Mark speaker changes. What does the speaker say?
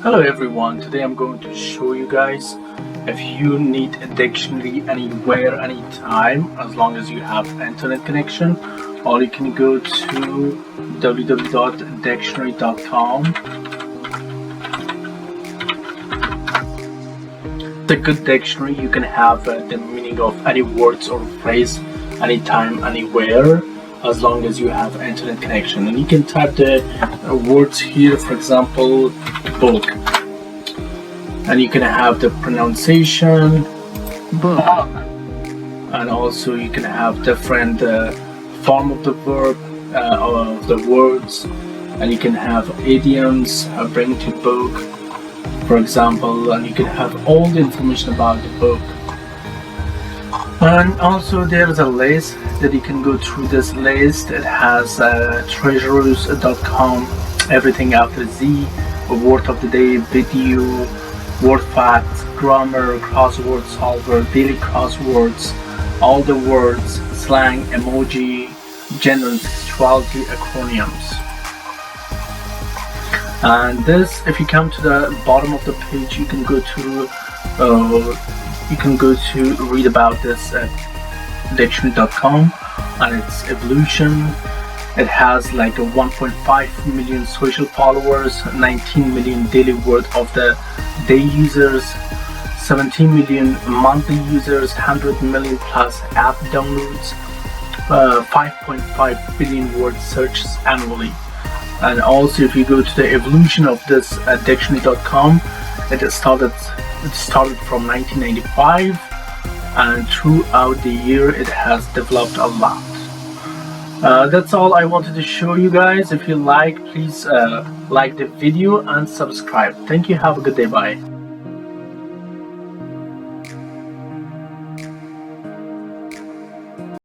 Speaker 1: Hello everyone, today I'm going to show you guys if you need a dictionary anywhere, anytime, as long as you have internet connection, or you can go to www.dictionary.com. The good dictionary, you can have the meaning of any words or phrase anytime, anywhere, as long as you have internet connection. And you can type the words here, for example, book, and you can have the pronunciation, book, and also you can have different form of the verb, of the words, and you can have idioms, bring to book, for example, and you can have all the information about the book. And also there is a list that you can go through. This list. It has treasures.com, everything after Z, word of the day, video, word facts, grammar, crossword solver, daily crosswords, all the words, slang, emoji, gender and sexuality, acronyms. And this, if you come to the bottom of the page, you can go to read about this at dictionary.com and its evolution. It has like a 1.5 million social followers, 19 million daily word of the day users, 17 million monthly users, 100 million plus app downloads, 5.5 billion word searches annually. And also if you go to the evolution of this dictionary.com, it started from 1995, and throughout the year it has developed a lot. That's all I wanted to show you guys. If you like, please like the video and subscribe. Thank you. Have a good day. Bye.